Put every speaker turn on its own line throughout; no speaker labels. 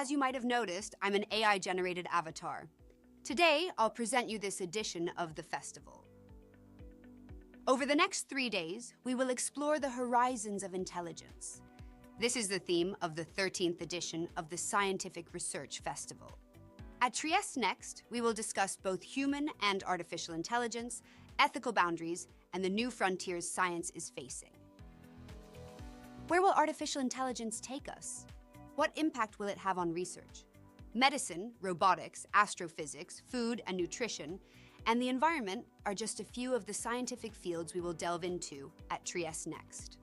as you might have noticed, I'm an AI-generated avatar. Today, I'll present you this edition of the festival. Over the next 3 days, we will explore the horizons of intelligence. This is the theme of the 13th edition of the Scientific Research Festival. At Trieste Next, we will discuss both human and artificial intelligence, ethical boundaries, and the new frontiers science is facing. Where will artificial intelligence take us? What impact will it have on research? Medicine, robotics, astrophysics, food and nutrition, and the environment are just a few of the scientific fields we will delve into at Trieste Next.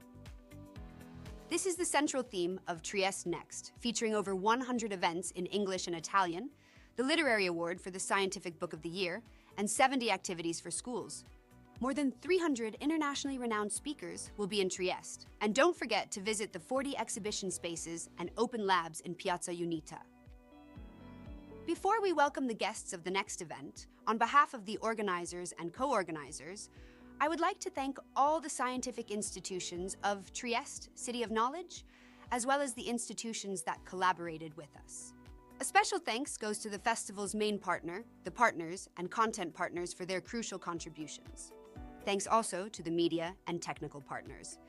This is the central theme of Trieste Next, featuring over 100 events in English and Italian, the Literary Award for the Scientific Book of the Year, and 70 activities for schools. More than 300 internationally renowned speakers will be in Trieste. And don't forget to visit the 40 exhibition spaces and open labs in Piazza Unita. Before we welcome the guests of the next event, on behalf of the organizers and co-organizers, I would like to thank all the scientific institutions of Trieste, City of Knowledge, as well as the institutions that collaborated with us. A special thanks goes to the festival's main partner, the partners and content partners for their crucial contributions. Thanks also to the media and technical partners.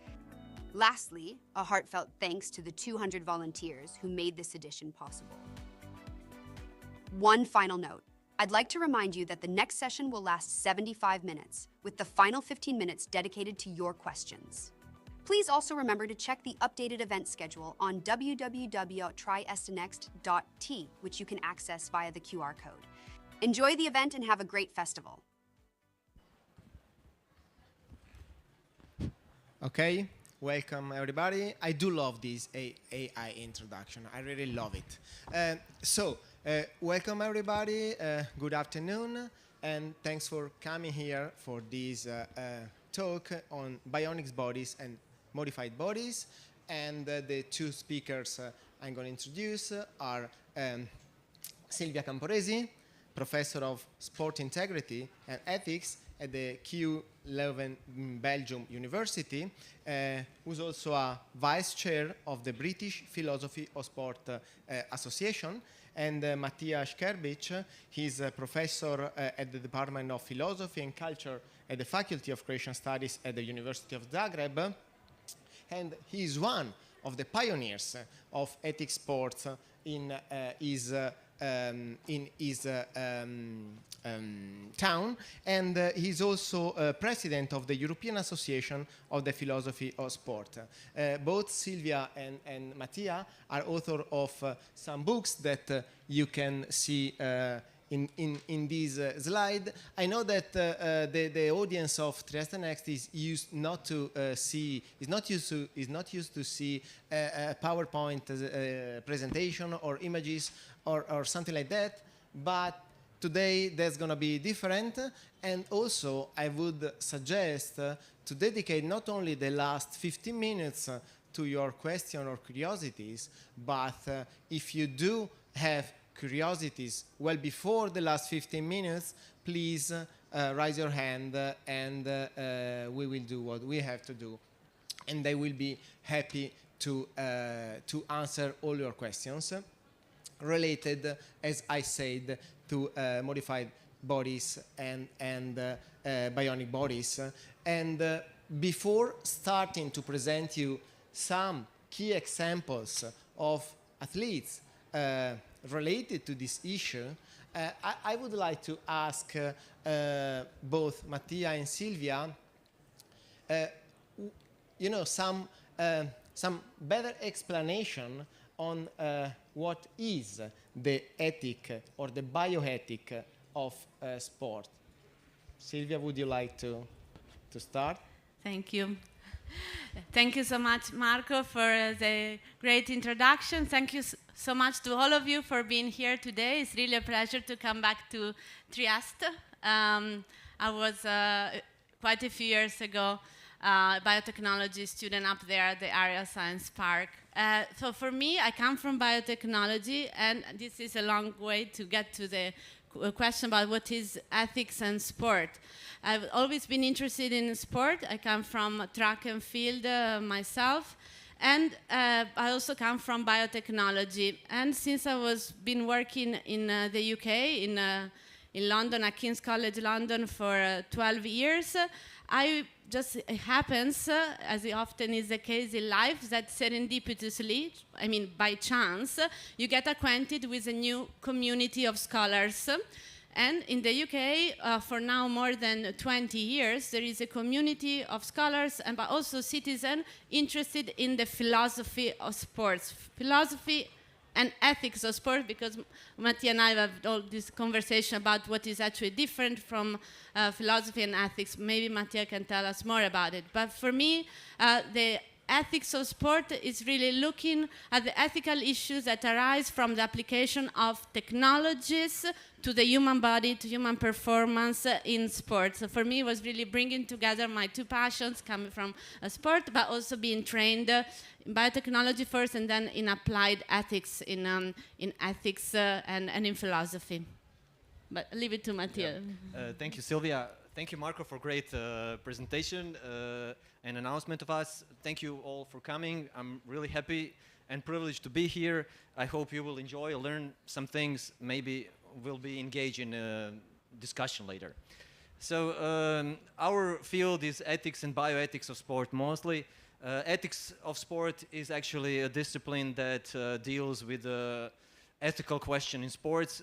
Lastly, a heartfelt thanks to the 200 volunteers who made this edition possible. One final note. I'd like to remind you that the next session will last 75 minutes, with the final 15 minutes dedicated to your questions. Please also remember to check the updated event schedule on www.triestenext.t, which you can access via the QR code. Enjoy the event and have a great festival.
Okay, welcome everybody. I do love this AI introduction. I really love it. Welcome everybody. Good afternoon, and thanks for coming here for this talk on bionic bodies and modified bodies. And the two speakers I'm going to introduce are Silvia Camporesi, Professor of Sport Integrity and Ethics at the KU Leuven, Belgium University, who's also a Vice Chair of the British Philosophy of Sport Association, and Mato Škerbić, he's a professor at the Department of Philosophy and Culture at the Faculty of Creation Studies at the University of Zagreb, and he is one of the pioneers of ethics sports in his town, and he's also president of the European Association of the Philosophy of Sport. Both Silvia and Matija are author of some books that you can see in this slide. I know that the audience of Trieste Next is not used to see a PowerPoint presentation or images or something like that, but today that's going to be different. And also I would suggest to dedicate not only the last 15 minutes to your question or curiosities, but if you do have curiosities well before the last 15 minutes, please raise your hand, and we will do what we have to do, and they will be happy to answer all your questions related, as I said, to modified bodies and bionic bodies. And before starting to present you some key examples of athletes related to this issue, I would like to ask both Matija and Silvia, some better explanation on what is the ethic or the bioethic of sport. Silvia, would you like to start?
Thank you. Thank you so much, Marco, for the great introduction. Thank you so much to all of you for being here today. It's really a pleasure to come back to Trieste. I was quite a few years ago biotechnology student up there at the Area Science Park. So for me, I come from biotechnology, and this is a long way to get to the question about what is ethics and sport. I've always been interested in sport. I come from track and field myself, And I also come from biotechnology. And since I was been working in the UK, in London, at King's College London for 12 years, I just, it happens, as it often is the case in life, that serendipitously, I mean by chance, you get acquainted with a new community of scholars. And in the UK, for now more than 20 years, there is a community of scholars and but also citizens interested in the philosophy of sports. Philosophy and ethics of sport, because Matija and I have all this conversation about what is actually different from philosophy and ethics. Maybe Matija can tell us more about it. But for me, the ethics of sport is really looking at the ethical issues that arise from the application of technologies to the human body, to human performance in sports. So for me, it was really bringing together my two passions, coming from sport, but also being trained in biotechnology first, and then in applied ethics, in ethics and in philosophy. But I'll leave it to Matija.
Yeah. Thank you, Silvia. Thank you, Marco, for great presentation and announcement of us. Thank you all for coming. I'm really happy and privileged to be here. I hope you will enjoy, learn some things, maybe we'll be engaged in a discussion later. So our field is ethics and bioethics of sport mostly. Ethics of sport is actually a discipline that deals with the ethical question in sports.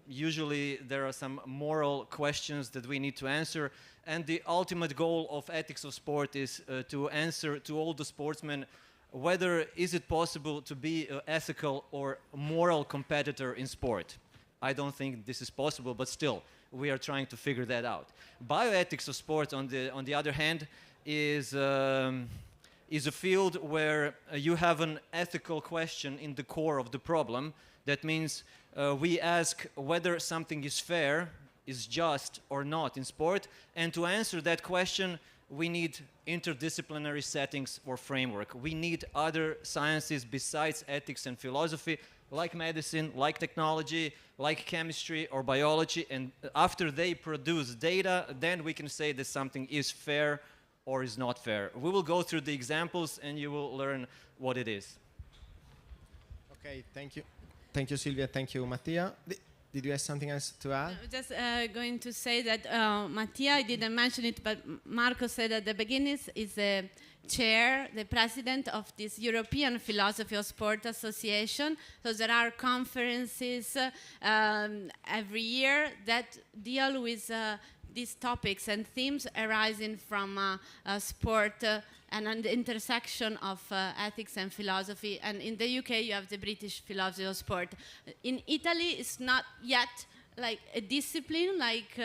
Usually there are some moral questions that we need to answer, and the ultimate goal of ethics of sport is to answer to all the sportsmen whether is it possible to be an ethical or moral competitor in sport. I don't think this is possible, but still we are trying to figure that out. Bioethics of sport, on the other hand, is a field where you have an ethical question in the core of the problem. That means we ask whether something is fair, is just or not in sport, and to answer that question we need interdisciplinary settings or framework. We need other sciences besides ethics and philosophy, like medicine, like technology, like chemistry or biology, and after they produce data, then we can say that something is fair or is not fair. We will go through the examples and you will learn what it is.
Okay, thank you. Thank you, Silvia. Thank you, Matija. Did you have something else to add?
I'm just going to say that Matija, I didn't mention it, but Marco said at the beginning, is the chair, the president of this European Philosophy of Sport Association. So there are conferences every year that deal with these topics and themes arising from sport and on the intersection of ethics and philosophy. And in the UK, you have the British Philosophy of Sport. In Italy, it's not yet like a discipline, like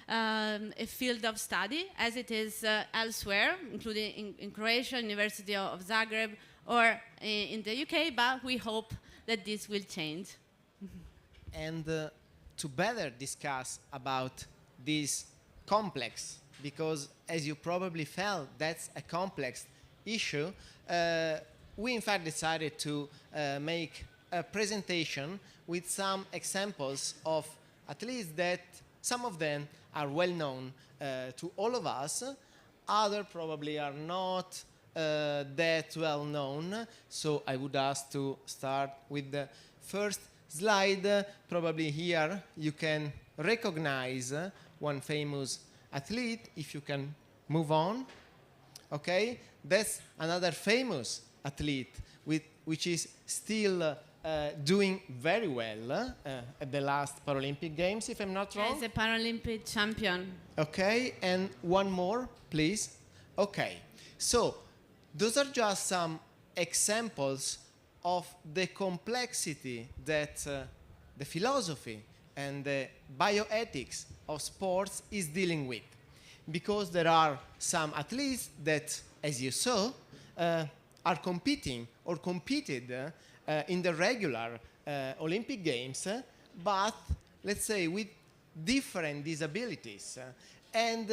a field of study, as it is elsewhere, including in Croatia, University of Zagreb, or in the UK, but we hope that this will change.
And to better discuss about this complex, because as you probably felt, that's a complex issue, we in fact decided to make a presentation with some examples of, at least that some of them are well known to all of us, other probably are not that well known. So I would ask to start with the first slide. Probably here you can recognize one famous athlete, if you can move on. Okay, that's another famous athlete which is still doing very well at the last Paralympic Games, if I'm not wrong.
As a Paralympic champion.
Okay, and one more, please. Okay, so those are just some examples of the complexity that the philosophy and the bioethics of sports is dealing with. Because there are some athletes that, as you saw, are competing or competed in the regular Olympic Games, but let's say with different disabilities. And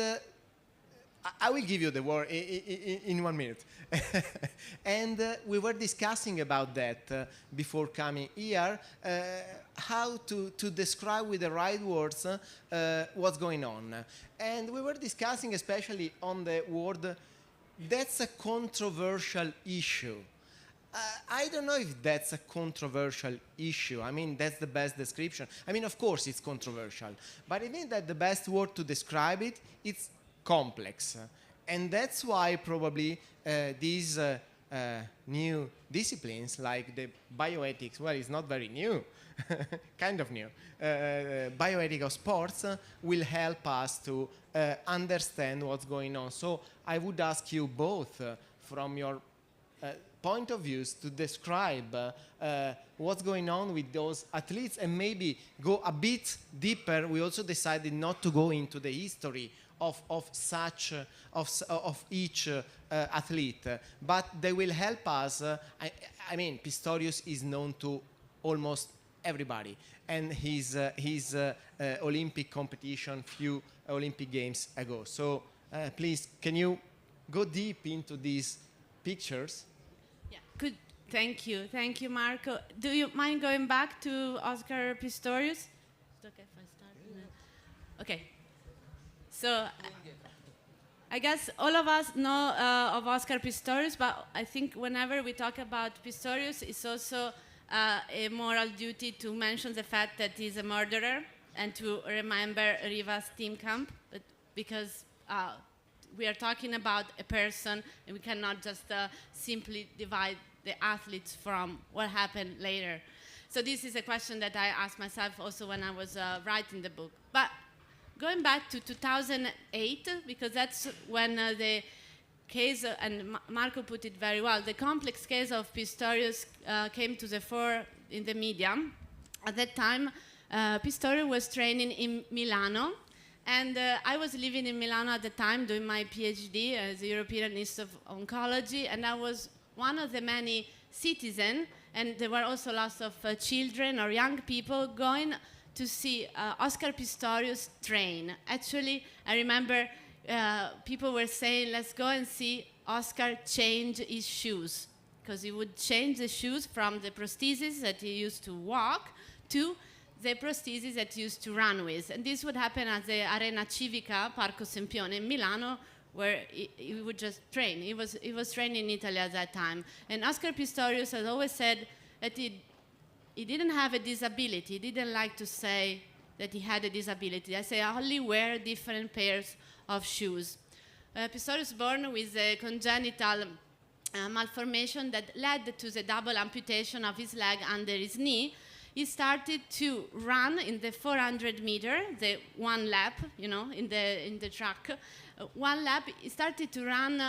I will give you the word in 1 minute. And we were discussing about that before coming here, how to describe with the right words what's going on. And we were discussing especially on the word that's a controversial issue. I don't know if that's a controversial issue. I mean, that's the best description. I mean, of course it's controversial, but I think that the best word to describe it, it's complex. And that's why probably these new disciplines like the bioethics, well, it's not very new, kind of new. Bioethics of sports will help us to understand what's going on. So I would ask you both from your point of views to describe what's going on with those athletes and maybe go a bit deeper. We also decided not to go into the history of each athlete, but they will help us. I mean, Pistorius is known to almost everybody, and his Olympic competition few Olympic Games ago. So please, can you go deep into these pictures?
Yeah, good. Thank you, Marco. Do you mind going back to Oscar Pistorius? Is it okay if I start? Okay. So I guess all of us know of Oscar Pistorius, but I think whenever we talk about Pistorius, it's also a moral duty to mention the fact that he's a murderer and to remember Riva Steenkamp, because we are talking about a person and we cannot just simply divide the athletes from what happened later. So this is a question that I asked myself also when I was writing the book. But going back to 2008, because that's when the case, and Marco put it very well, the complex case of Pistorius came to the fore in the media. At that time, Pistorius was training in Milano, and I was living in Milano at the time doing my PhD as a European Institute of Oncology, and I was one of the many citizens, and there were also lots of children or young people going to see Oscar Pistorius train. Actually, I remember people were saying, let's go and see Oscar change his shoes, because he would change the shoes from the prosthesis that he used to walk to the prosthesis that he used to run with. And this would happen at the Arena Civica, Parco Sempione in Milano, where he would just train. He was training in Italy at that time. And Oscar Pistorius has always said that he didn't have a disability. He didn't like to say that he had a disability. I say I only wear different pairs of shoes. Pistorius was born with a congenital malformation that led to the double amputation of his leg under his knee. He started to run in the 400 meter, the one lap, in the track. One lap, he started to run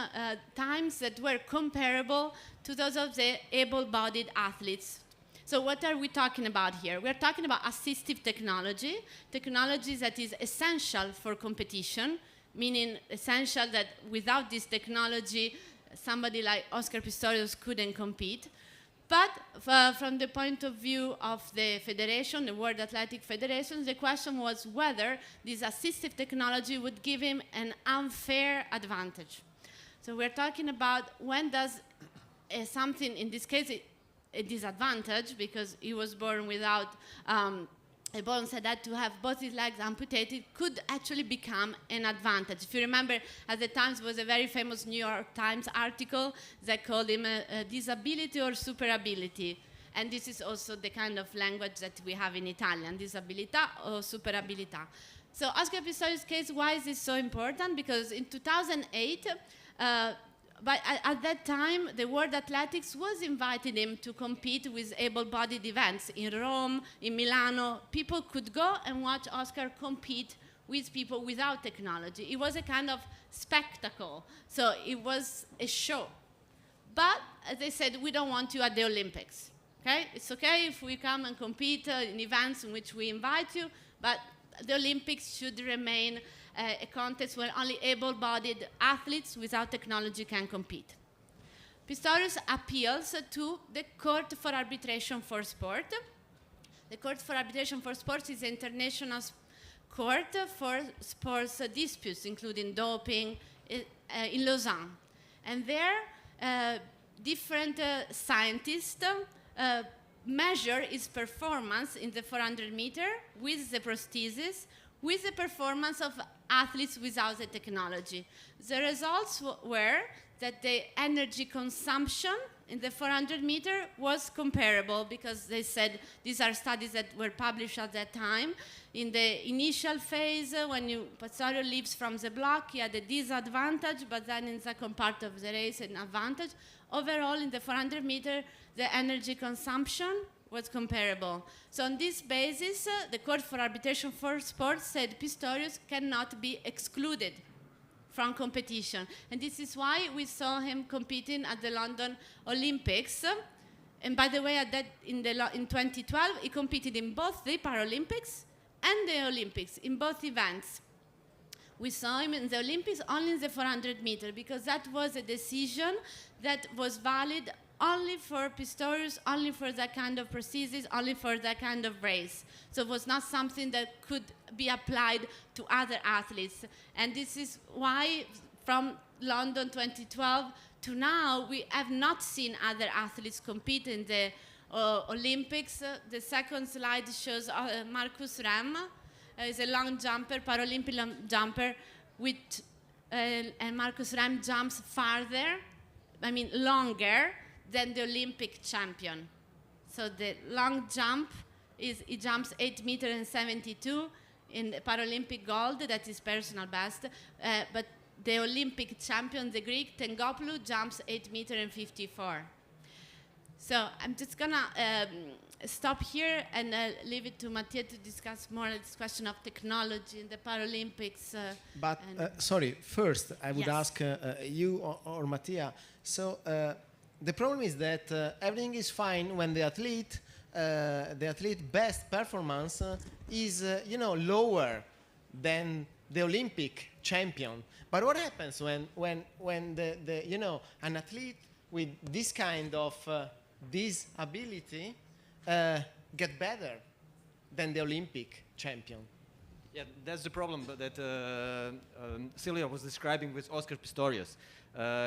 times that were comparable to those of the able-bodied athletes. So what are we talking about here? We're talking about assistive technology that is essential for competition, meaning essential that without this technology, somebody like Oscar Pistorius couldn't compete. But from the point of view of the federation, the World Athletic Federation, the question was whether this assistive technology would give him an unfair advantage. So we're talking about when does something, in this case, a disadvantage, because he was born without a bone, said that to have both his legs amputated could actually become an advantage. If you remember, at the time, there was a very famous New York Times article that called him a disability or superability. And this is also the kind of language that we have in Italian, disabilità or superabilità. So Oscar Pistorius' case, why is this so important? Because in 2008, but at that time, the World Athletics was inviting him to compete with able-bodied events in Rome, in Milano. People could go and watch Oscar compete with people without technology. It was a kind of spectacle. So it was a show. But they said, we don't want you at the Olympics. Okay? It's okay if we come and compete in events in which we invite you, but the Olympics should remain a contest where only able-bodied athletes without technology can compete. Pistorius appeals to the Court for Arbitration for Sport. The Court for Arbitration for Sports is an international court for sports disputes, including doping, in Lausanne. And there, different scientists measure his performance in the 400 meter with the prosthesis, with the performance of athletes without the technology. The results were that the energy consumption in the 400 meter was comparable, because they said these are studies that were published at that time. In the initial phase, when Pastore leaves from the block, he had a disadvantage, but then in the second part of the race, an advantage. Overall, in the 400 meter, the energy consumption was comparable. So on this basis, the Court for Arbitration for Sports said Pistorius cannot be excluded from competition. And this is why we saw him competing at the London Olympics. And by the way, in 2012, he competed in both the Paralympics and the Olympics, in both events. We saw him in the Olympics only in the 400 meter, because that was a decision that was valid only for Pistorius, only for that kind of prosthesis, only for that kind of race. So it was not something that could be applied to other athletes. And this is why from London 2012 to now, we have not seen other athletes compete in the Olympics. The second slide shows Marcus Rem. Is a long jumper, Paralympic long jumper, and Marcus Rem jumps farther, longer than the Olympic champion. So the long jump he jumps 8 meters and 72 in the Paralympic gold, that is personal best, but the Olympic champion, the Greek Tengopoulou, jumps 8 meters and 54. So I'm just gonna stop here and leave it to Matija to discuss more this question of technology in the Paralympics.
Sorry, first I would
Yes.
ask you or Matija. So the problem is that everything is fine when the athlete best performance is lower than the Olympic champion. But what happens when an athlete with this kind of disability get better than the Olympic champion?
Yeah, that's the problem that Silvia was describing with Oscar Pistorius.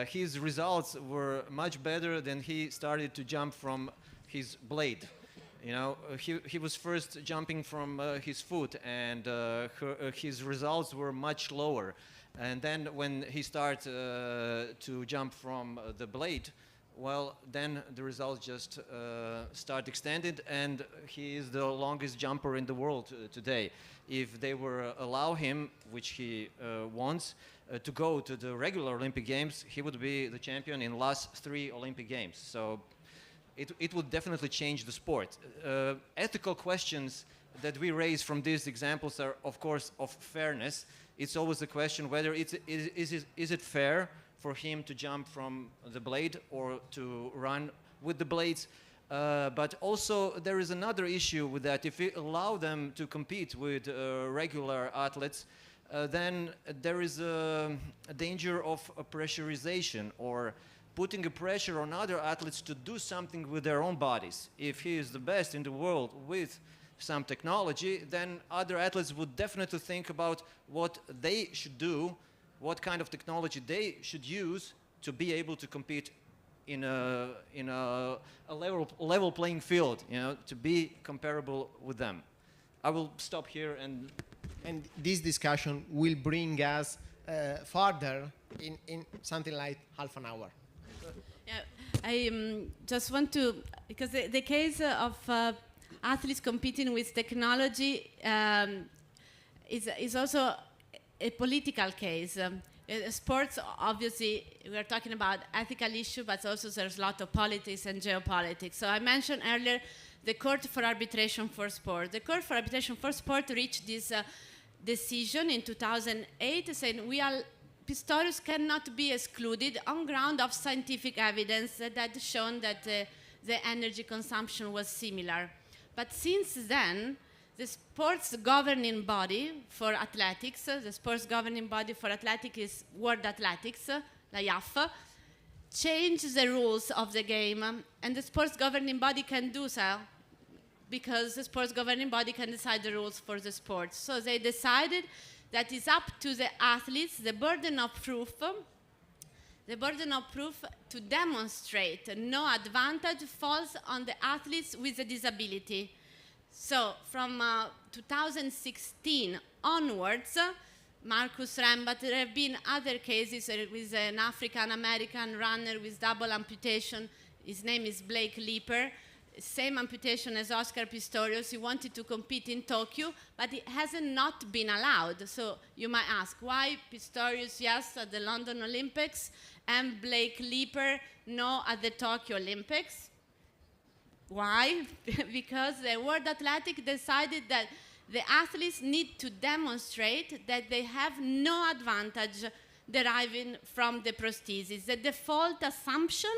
His results were much better than he started to jump from his blade. He was first jumping from his foot, and his results were much lower. And then when he started to jump from the blade, well, then the results just start extended, and he is the longest jumper in the world today. If they were allow him, which he wants, to go to the regular Olympic Games, he would be the champion in last 3 Olympic Games. So it would definitely change the sport. Ethical questions that we raise from these examples are, of course, of fairness. It's always a question whether is it fair for him to jump from the blade or to run with the blades. But also there is another issue with that. If we allow them to compete with regular athletes, then there is a danger of a pressurization, or putting a pressure on other athletes to do something with their own bodies. If he is the best in the world with some technology, then other athletes would definitely think about what they should do, what kind of technology they should use to be able to compete in a level playing field, to be comparable with them. I will stop here, and
this discussion will bring us further in something like half an hour.
Yeah, I just want to, because the case of athletes competing with technology is also a political case. Sports, obviously, we're talking about ethical issue, but also there's a lot of politics and geopolitics. So I mentioned earlier the Court for Arbitration for Sport. The Court for Arbitration for Sport reached this decision in 2008 saying Pistorius cannot be excluded on ground of scientific evidence that shown that the energy consumption was similar. But since then, the sports governing body for athletics, the sports governing body for athletics is World Athletics, la IAAF, changed the rules of the game, and the sports governing body can do so because the sports governing body can decide the rules for the sport. So they decided that it's up to the athletes, the burden of proof to demonstrate no advantage falls on the athletes with a disability. So from 2016 onwards, Marcus Rem, but there have been other cases with an African-American runner with double amputation. His name is Blake Leeper. Same amputation as Oscar Pistorius. He wanted to compete in Tokyo, but it hasn't not been allowed. So you might ask, why Pistorius, yes, at the London Olympics, and Blake Leeper, no, at the Tokyo Olympics? Why? Because the World Athletic decided that the athletes need to demonstrate that they have no advantage deriving from the prosthesis. The default assumption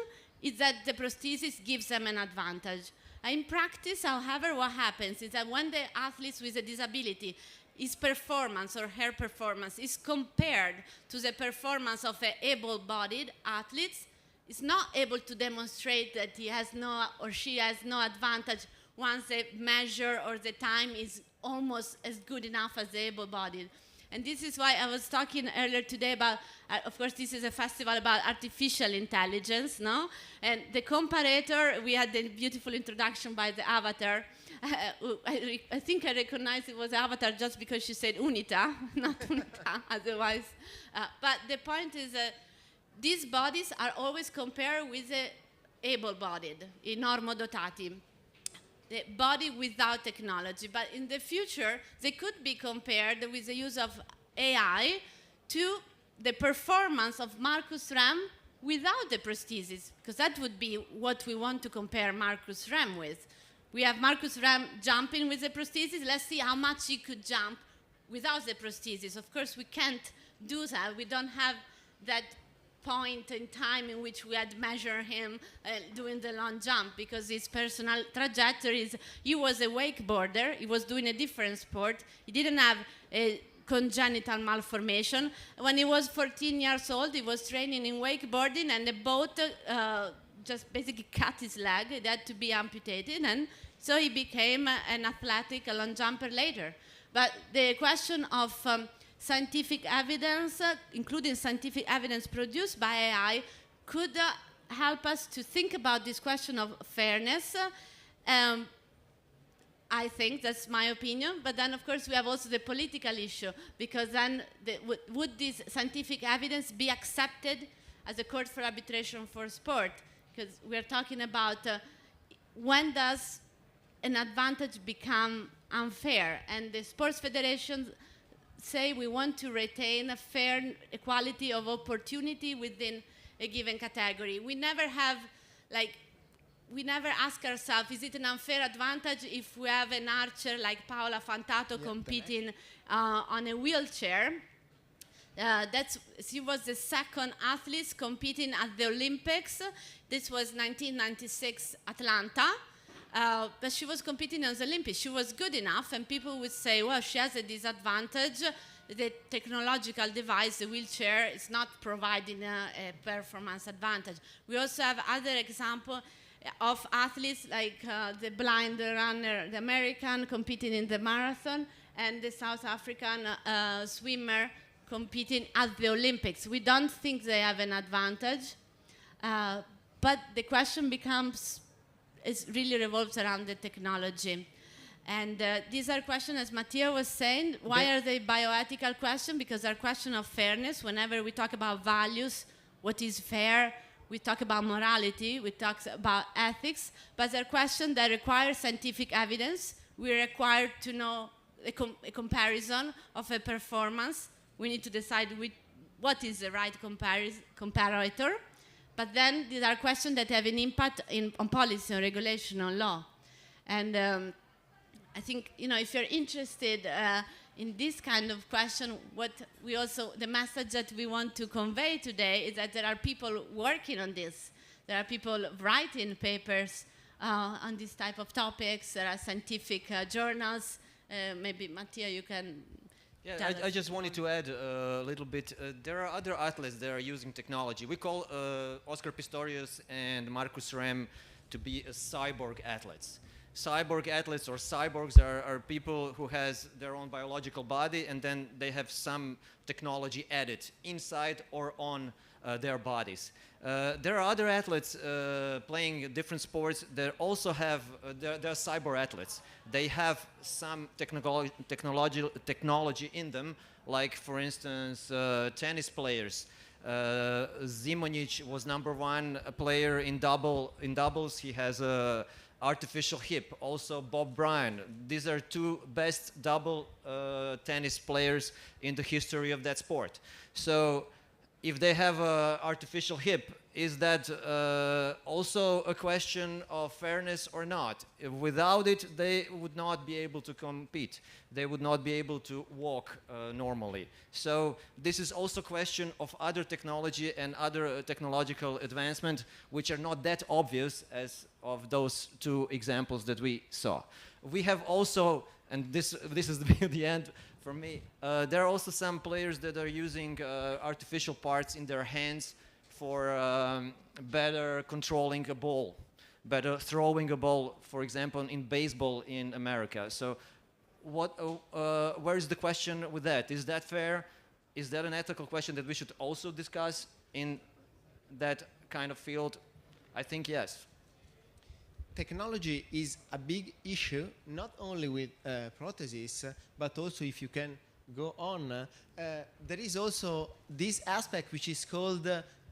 is that the prosthesis gives them an advantage. In practice, however, what happens is that when the athletes with a disability, his performance or her performance is compared to the performance of an able-bodied athlete, is not able to demonstrate that he has no or she has no advantage once the measure or the time is almost as good enough as the able-bodied. And this is why I was talking earlier today about, of course, this is a festival about artificial intelligence, no? And the comparator, we had the beautiful introduction by the avatar. I think I recognized it was Avatar just because she said UNITA, not UNITA, otherwise. But the point is that these bodies are always compared with the able-bodied, i normodotati, the body without technology. But in the future, they could be compared with the use of AI to the performance of Marcus Rem without the prosthesis, because that would be what we want to compare Marcus Rem with. We have Marcus Rem jumping with the prosthesis. Let's see how much he could jump without the prosthesis. Of course, we can't do that. We don't have that point in time in which we had measured him doing the long jump, because his personal trajectory is, he was a wakeboarder, he was doing a different sport, he didn't have a congenital malformation. When he was 14 years old, he was training in wakeboarding, and the boat just basically cut his leg. It had to be amputated, and so he became an athletic long jumper later. But the question of scientific evidence, including scientific evidence produced by AI, could help us to think about this question of fairness. I think that's my opinion. But then, of course, we have also the political issue, because then would this scientific evidence be accepted as a court for arbitration for sport? Because we're talking about when does an advantage become unfair? And the sports federations say we want to retain a fair equality of opportunity within a given category. We never have, we never ask ourselves, is it an unfair advantage if we have an archer like Paola Fantato competing on a wheelchair? She was the second athlete competing at the Olympics. This was 1996 Atlanta. But she was competing on the Olympics. She was good enough, and people would say, well, she has a disadvantage. The technological device, the wheelchair, is not providing a performance advantage. We also have other examples of athletes like the blind runner, the American competing in the marathon, and the South African swimmer competing at the Olympics. We don't think they have an advantage, but the question becomes, it really revolves around the technology. And these are questions, as Matija was saying, why are they bioethical questions? Because they're questions of fairness. Whenever we talk about values, what is fair, we talk about morality, we talk about ethics, but they're questions that require scientific evidence. We're required to know a comparison of a performance. We need to decide what is the right comparator. But then these are questions that have an impact on policy, on regulation, on law. And I think, if you're interested in this kind of question, the message that we want to convey today is that there are people working on this. There are people writing papers on this type of topics. There are scientific journals. Maybe, Matija, you can...
Yeah, I just wanted to add a little bit. There are other athletes that are using technology. We call Oscar Pistorius and Marcus Rem to be cyborg athletes. cyborg athletes or cyborgs are people who has their own biological body and then they have some technology added inside or on their bodies. There are other athletes playing different sports that also have, they're cyber athletes. They have some technology in them, like for instance tennis players. Zimonjić was #1 player in doubles. He has a artificial hip. Also Bob Bryan. These are two best double tennis players in the history of that sport. So if they have an artificial hip, is that also a question of fairness or not? Without it, they would not be able to compete. They would not be able to walk normally. So this is also a question of other technology and other technological advancement, which are not that obvious as of those two examples that we saw. We have also, and this is the end for me, there are also some players that are using artificial parts in their hands for better controlling a ball, better throwing a ball, for example, in baseball in America. So where is the question with that? Is that fair? Is that an ethical question that we should also discuss in that kind of field? I think yes.
Technology is a big issue, not only with prostheses, but also if you can go on. There is also this aspect which is called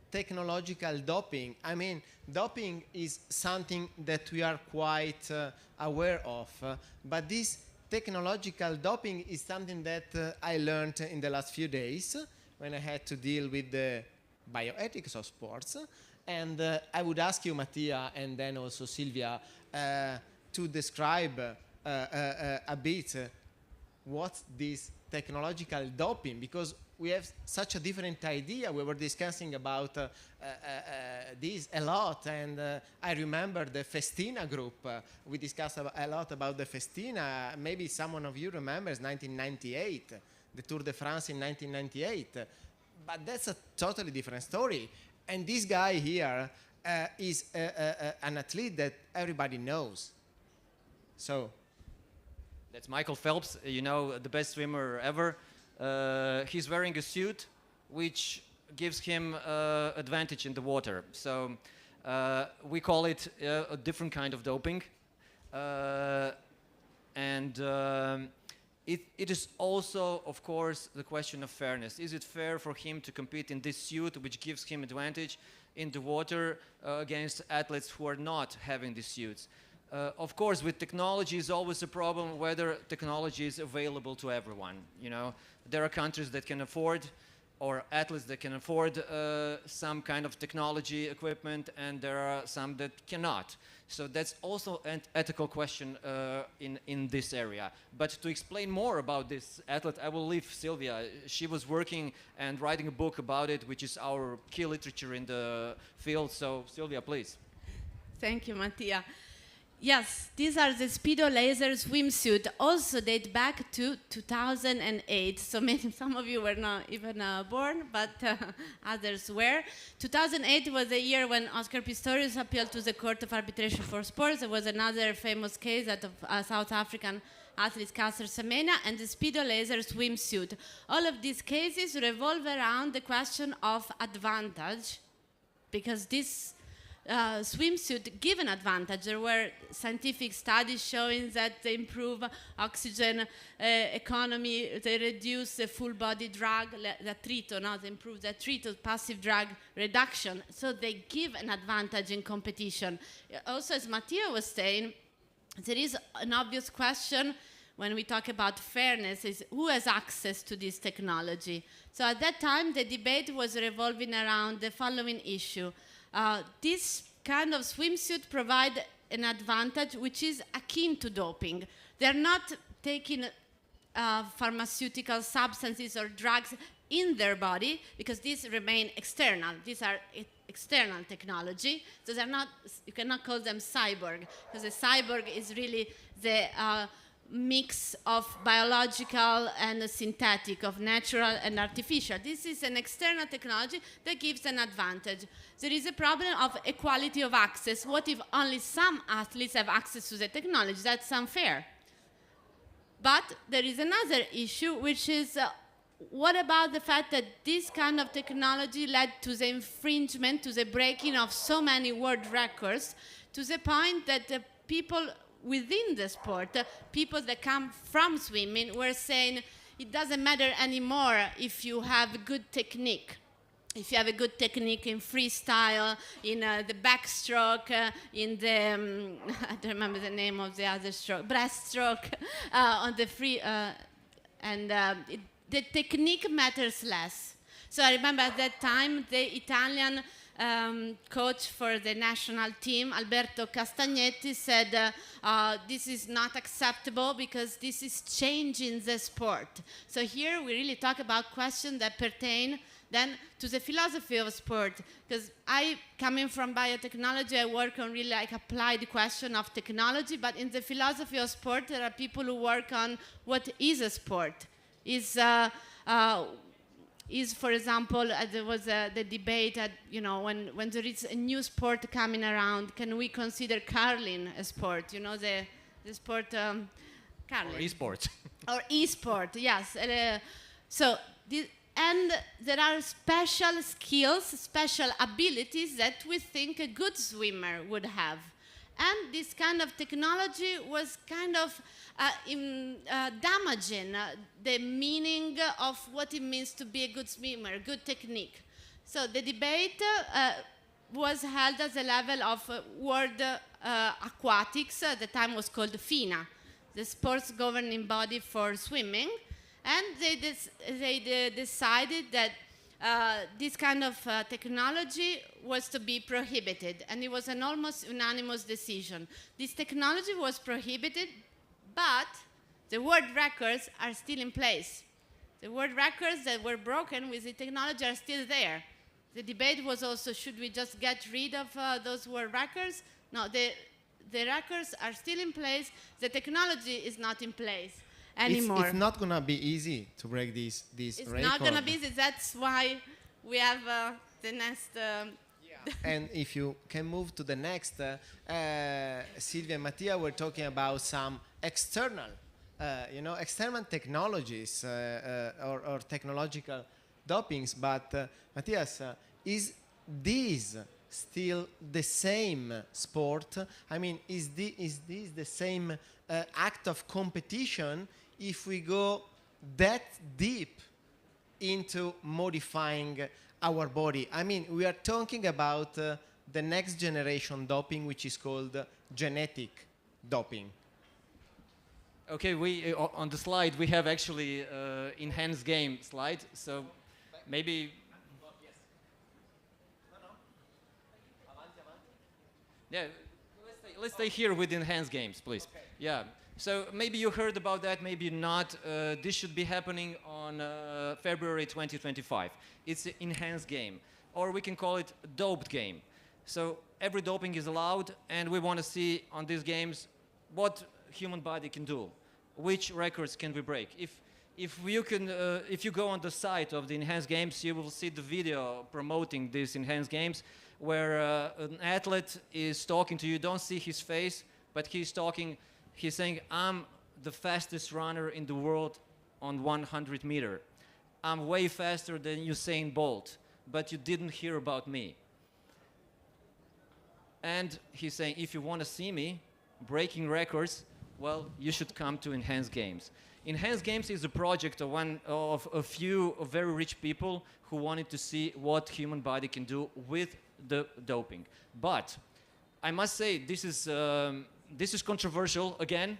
technological doping. I mean, doping is something that we are quite aware of, but this technological doping is something that I learned in the last few days when I had to deal with the bioethics of sports. And I would ask you, Matija, and then also Silvia, to describe a bit what's this technological doping, because we have such a different idea. We were discussing about this a lot, and I remember the Festina group. We discussed a lot about the Festina. Maybe someone of you remembers 1998, the Tour de France in 1998. But that's a totally different story. And this guy here is an athlete that everybody knows. So
that's Michael Phelps, you know, the best swimmer ever. He's wearing a suit which gives him advantage in the water. So we call it a different kind of doping. It is also, of course, the question of fairness. Is it fair for him to compete in this suit, which gives him advantage in the water against athletes who are not having these suits? Of course, with technology is always a problem whether technology is available to everyone. You know, there are countries that can afford, or athletes that can afford some kind of technology equipment, and there are some that cannot. So that's also an ethical question in this area. But to explain more about this athlete, I will leave Silvia. She was working and writing a book about it, which is our key literature in the field. So Silvia, please.
Thank you, Matija. Yes, these are the Speedo laser swimsuit, also date back to 2008. So maybe some of you were not even born, but others were. 2008 was the year when Oscar Pistorius appealed to the Court of Arbitration for Sports. There was another famous case that of South African athlete Caster Semenya and the Speedo laser swimsuit. All of these cases revolve around the question of advantage, because this swimsuit give an advantage. There were scientific studies showing that they improve oxygen economy, they reduce the full body drag, the attrito, they improve the attrito, passive drag reduction. So they give an advantage in competition. Also, as Matija was saying, there is an obvious question when we talk about fairness, is who has access to this technology? So at that time, the debate was revolving around the following issue. This kind of swimsuit provide an advantage which is akin to doping. They're not taking pharmaceutical substances or drugs in their body, because these remain external. These are external technology, so they're not, you cannot call them cyborg, because a cyborg is really the mix of biological and synthetic, of natural and artificial. This is an external technology that gives an advantage. There is a problem of equality of access. What if only some athletes have access to the technology? That's unfair. But there is another issue, which is what about the fact that this kind of technology led to the infringement, to the breaking of so many world records, to the point that the people within the sport, people that come from swimming, were saying it doesn't matter anymore if you have good technique. If you have a good technique in freestyle, in the backstroke, in the, I don't remember the name of the other stroke, breaststroke, on the free, the technique matters less. So I remember at that time, the Italian coach for the national team, Alberto Castagnetti, said, this is not acceptable because this is changing the sport. So here we really talk about questions that pertain then to the philosophy of sport, because I, coming from biotechnology, I work on really like applied question of technology, but in the philosophy of sport, there are people who work on what is a sport. Is, for example, there was the debate at, you know, when there is a new sport coming around, can we consider curling a sport? You know, the sport, curling.
Or e-sport.
Or e-sport, yes. And there are special skills, special abilities that we think a good swimmer would have. And this kind of technology was kind of damaging the meaning of what it means to be a good swimmer, good technique. So the debate was held at the level of World Aquatics, at the time was called FINA, the sports governing body for swimming. And they decided that this kind of technology was to be prohibited, and it was an almost unanimous decision. This technology was prohibited, but the world records are still in place. The world records that were broken with the technology are still there. The debate was also, should we just get rid of those world records? No, the records are still in place. The technology is not in place anymore.
It's not gonna be easy to break this record.
It's not gonna be easy. That's why we have the next.
And if you can move to the next, Silvia and Matija were talking about some external, external technologies or technological dopings. But Matthias, is this still the same sport? I mean, is this the same act of competition if we go that deep into modifying our body? I mean, we are talking about the next generation doping, which is called genetic doping.
Okay, we on the slide we have actually enhanced game slide, so maybe. Yeah, let's stay here with enhanced games, please. Okay. Yeah. So maybe you heard about that, maybe not. This should be happening on February 2025. It's an enhanced game, or we can call it a doped game. So every doping is allowed, and we want to see on these games what human body can do, which records can we break. If you go on the site of the enhanced games, you will see the video promoting these enhanced games, where an athlete is talking to you. Don't see his face, but he's saying, I'm the fastest runner in the world on 100 meter. I'm way faster than Usain Bolt, but you didn't hear about me. And he's saying, if you want to see me breaking records, well, you should come to Enhanced Games. Enhanced Games is a project of a few very rich people who wanted to see what human body can do with the doping. But I must say, this is controversial again,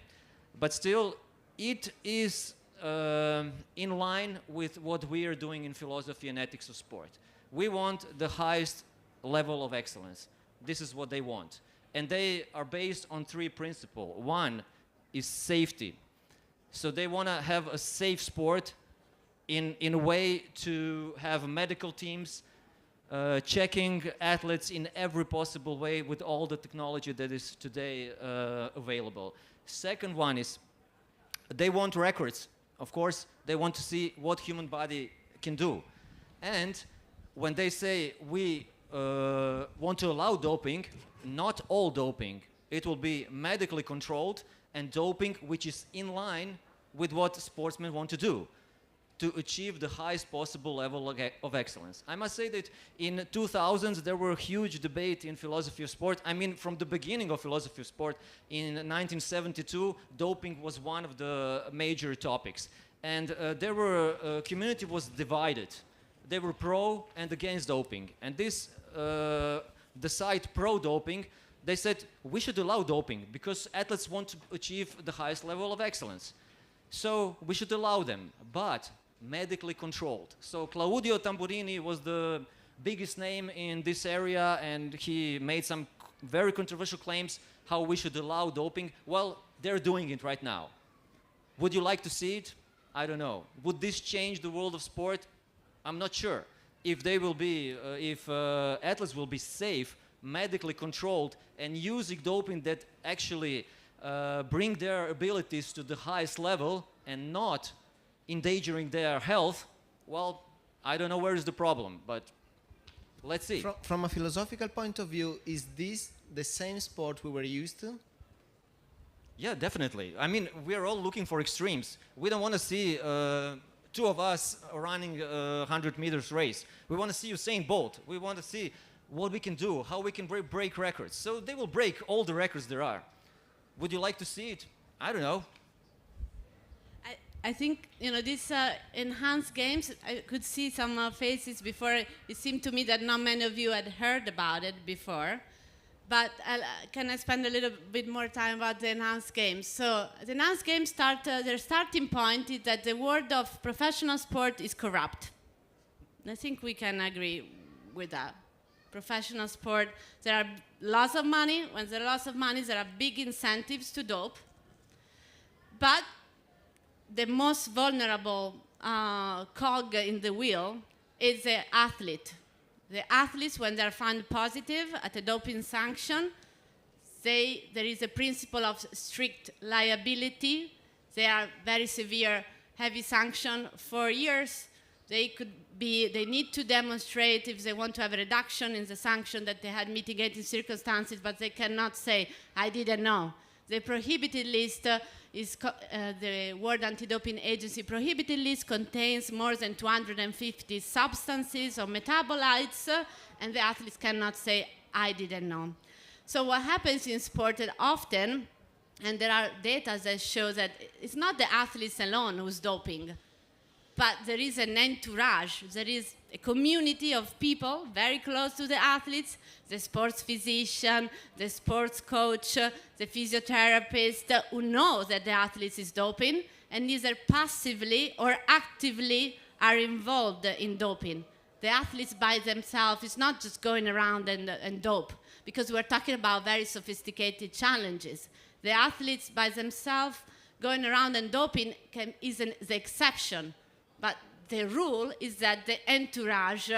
but still it is in line with what we are doing in philosophy and ethics of sport. We want the highest level of excellence. This is what they want. And they are based on three principles. One is safety. So they want to have a safe sport in a way to have medical teams checking athletes in every possible way with all the technology that is today available. Second one is they want records. Of course, they want to see what human body can do. And when they say we want to allow doping, not all doping. It will be medically controlled and doping which is in line with what sportsmen want to do to achieve the highest possible level of excellence. I must say that in 2000s there were a huge debate in philosophy of sport. I mean, from the beginning of philosophy of sport, in 1972, doping was one of the major topics. And community was divided. They were pro and against doping. And the side pro-doping, they said we should allow doping because athletes want to achieve the highest level of excellence. So we should allow them, but medically controlled. So Claudio Tamburini was the biggest name in this area, and he made some very controversial claims how we should allow doping. Well, they're doing it right now. Would you like to see it? I don't know. Would this change the world of sport? I'm not sure. If they will be, if athletes will be safe, medically controlled, and using doping that actually bring their abilities to the highest level and not endangering their health, well, I don't know where is the problem, but let's see.
From a philosophical point of view, is this the same sport we were used to?
Yeah, definitely. I mean, we are all looking for extremes. We don't want to see two of us running a 100 meters race. We want to see Usain Bolt. We want to see what we can do, how we can break records. So they will break all the records there are. Would you like to see it? I don't know.
I think, these enhanced games, I could see some faces before. It seemed to me that not many of you had heard about it before. But can I spend a little bit more time about the enhanced games? So the enhanced games their starting point is that the world of professional sport is corrupt. I think we can agree with that. Professional sport, there are lots of money. When there are lots of money, there are big incentives to dope. But the most vulnerable cog in the wheel is the athlete. The athletes, when they're found positive at a doping sanction, there is a principle of strict liability. They are very severe, heavy sanction. 4 years, they need to demonstrate if they want to have a reduction in the sanction that they had mitigating circumstances, but they cannot say, I didn't know. The prohibited list the World Anti-Doping Agency prohibited list contains more than 250 substances or metabolites, and the athletes cannot say, I didn't know. So what happens in sport that often, and there are data that show that it's not the athletes alone who's doping, but there is an entourage. There is a community of people very close to the athletes, the sports physician, the sports coach, the physiotherapist, who know that the athlete is doping, and either passively or actively are involved in doping. The athletes by themselves is not just going around and dope, because we're talking about very sophisticated challenges. The athletes by themselves going around and doping is the exception. But the rule is that the entourage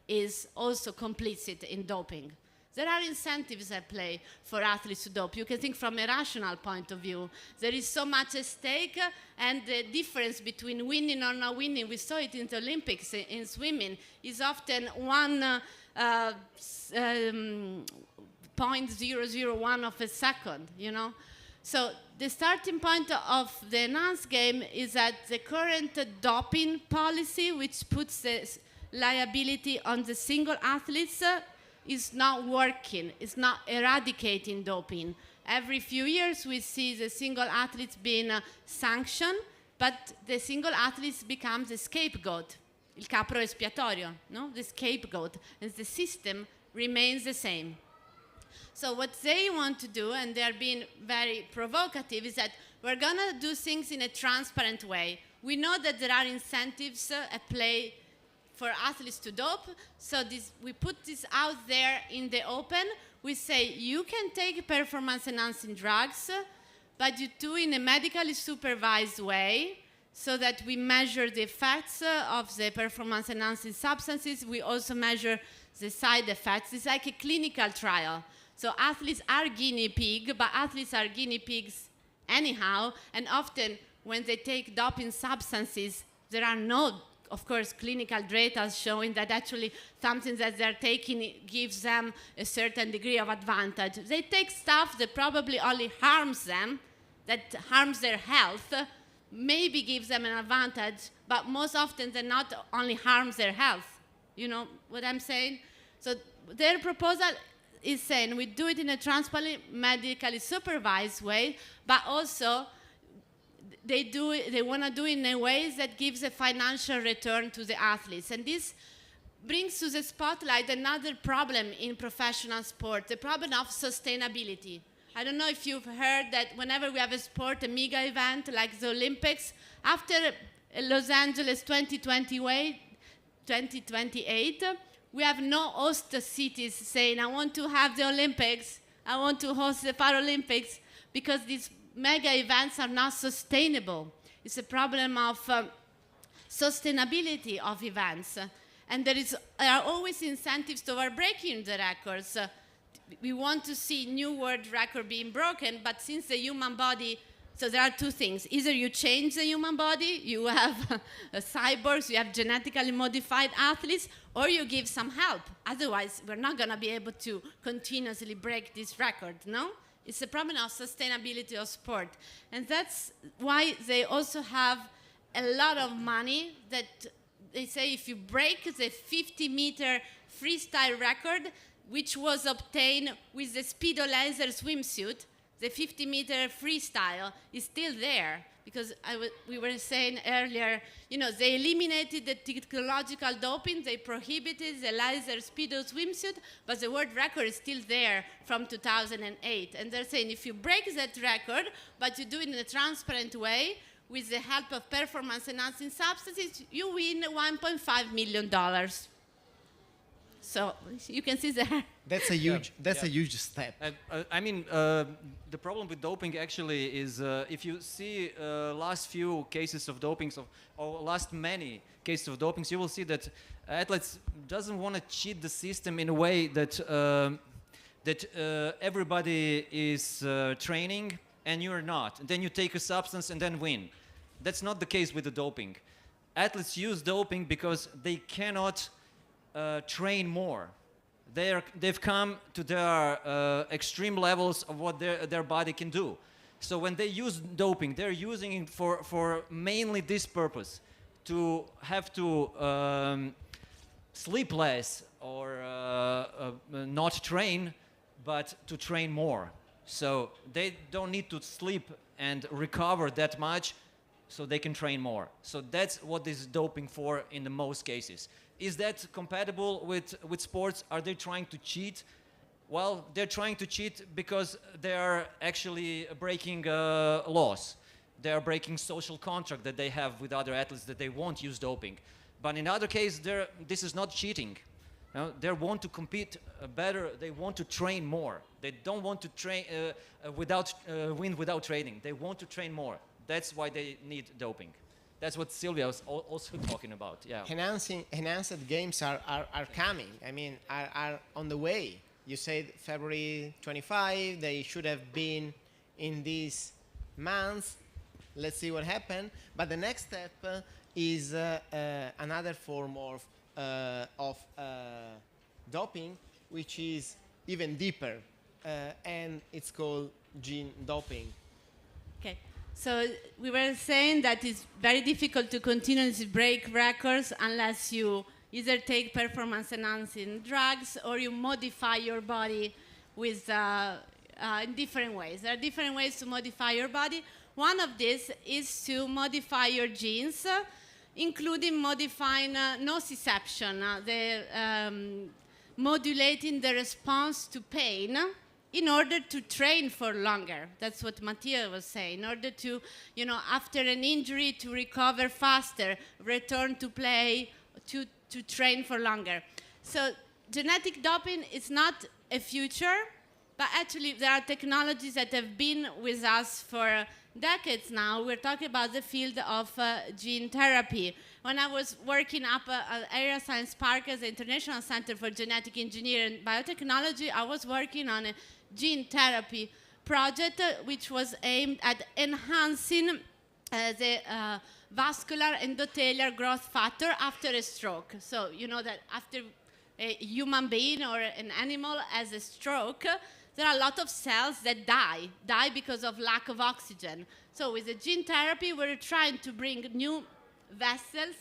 is also complicit in doping. There are incentives at play for athletes to dope. You can think from a rational point of view. There is so much at stake, and the difference between winning or not winning, we saw it in the Olympics in swimming, is often 0.001 of a second, So the starting point of the enhanced game is that the current doping policy, which puts the liability on the single athletes, is not working. It's not eradicating doping. Every few years we see the single athletes being sanctioned, but the single athletes become the scapegoat, il capro espiatorio, the scapegoat, and the system remains the same. So what they want to do, and they're being very provocative, is that we're going to do things in a transparent way. We know that there are incentives at play for athletes to dope, so we put this out there in the open. We say, you can take performance-enhancing drugs, but you do in a medically supervised way, so that we measure the effects of the performance-enhancing substances. We also measure the side effects. It's like a clinical trial. So athletes are guinea pig, but athletes are guinea pigs anyhow, and often when they take doping substances, there are no, of course, clinical data showing that actually something that they're taking gives them a certain degree of advantage. They take stuff that probably only harms them, that harms their health, maybe gives them an advantage, but most often than not only harms their health. You know what I'm saying? So their proposal is saying we do it in a transparently, medically supervised way, but also they want to do it in a way that gives a financial return to the athletes. And this brings to the spotlight another problem in professional sport, the problem of sustainability. I don't know if you've heard that whenever we have a sport, a mega event like the Olympics, after Los Angeles 2028, we have no host cities saying, I want to have the Olympics, I want to host the Paralympics, because these mega events are not sustainable. It's a problem of sustainability of events. And there are always incentives toward breaking the records. We want to see new world record being broken, but since the human body, so there are two things. Either you change the human body, you have cyborgs, you have genetically modified athletes, or you give some help. Otherwise, we're not going to be able to continuously break this record, no? It's a problem of sustainability of sport. And that's why they also have a lot of money that they say if you break the 50-meter freestyle record, which was obtained with the Speedo laser swimsuit, the 50-meter freestyle is still there. Because we were saying earlier, you know, they eliminated the technological doping, they prohibited the laser Speedo swimsuit, but the world record is still there from 2008. And they're saying if you break that record, but you do it in a transparent way, with the help of performance-enhancing substances, you win $1.5 million. So you can see there.
That's a huge step.
I mean, the problem with doping actually is if you see last few cases of dopings or last many cases of dopings, you will see that athletes doesn't want to cheat the system in a way that everybody is training and you're not. And then you take a substance and then win. That's not the case with the doping. Athletes use doping because they cannot train more. They've come to their extreme levels of what their body can do. So when they use doping, they're using it for mainly this purpose, to have to sleep less or not train, but to train more. So they don't need to sleep and recover that much, so they can train more. So that's what this is doping for in the most cases. Is that compatible with sports? Are they trying to cheat? Well, they're trying to cheat because they are actually breaking laws. They are breaking social contract that they have with other athletes that they won't use doping. But in other case, this is not cheating. You know, they want to compete better. They want to train more. They don't want to train win without training. They want to train more. That's why they need doping. That's what Silvia was also talking about. Yeah.
Enhanced games are coming. I mean, are on the way. You said February 25. They should have been in this month. Let's see what happens. But the next step is another form of doping, which is even deeper, and it's called gene doping.
Okay. So we were saying that it's very difficult to continuously break records unless you either take performance-enhancing drugs or you modify your body with in different ways. There are different ways to modify your body. One of these is to modify your genes, including modifying nociception, modulating the response to pain, in order to train for longer. That's what Matija was saying. In order to, you know, after an injury, to recover faster, return to play, to train for longer. So genetic doping is not a future, but actually there are technologies that have been with us for decades now. We're talking about the field of gene therapy. When I was working up at Area Science Park as the International Center for Genetic Engineering and Biotechnology, I was working on a gene therapy project which was aimed at enhancing the vascular endothelial growth factor after a stroke. So you know that after a human being or an animal has a stroke, there are a lot of cells that die because of lack of oxygen. So with the gene therapy, we're trying to bring new vessels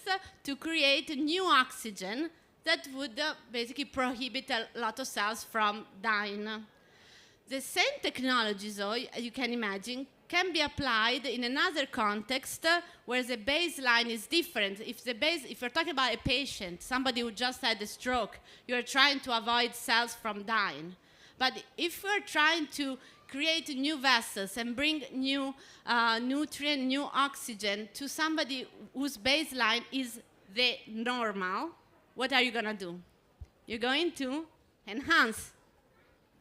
to create new oxygen that would basically prohibit a lot of cells from dying. The same technology, though, as you can imagine, can be applied in another context where the baseline is different. If you're talking about a patient, somebody who just had a stroke, you're trying to avoid cells from dying. But if we're trying to create new vessels and bring new nutrient, new oxygen to somebody whose baseline is the normal, what are you going to do? You're going to enhance.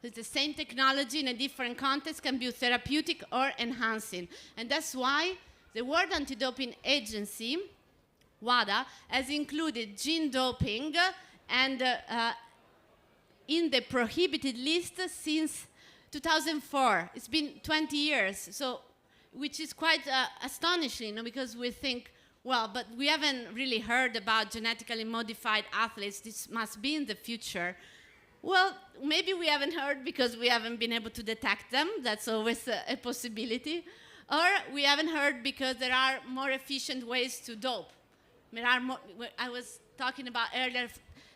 It's the same technology in a different context can be therapeutic or enhancing. And that's why the World Anti-Doping Agency, WADA, has included gene doping and in the prohibited list since 2004. It's been 20 years, so which is quite astonishing, because we think, well, but we haven't really heard about genetically modified athletes. This must be in the future. Well, maybe we haven't heard because we haven't been able to detect them. That's always a possibility. Or we haven't heard because there are more efficient ways to dope. I was talking about earlier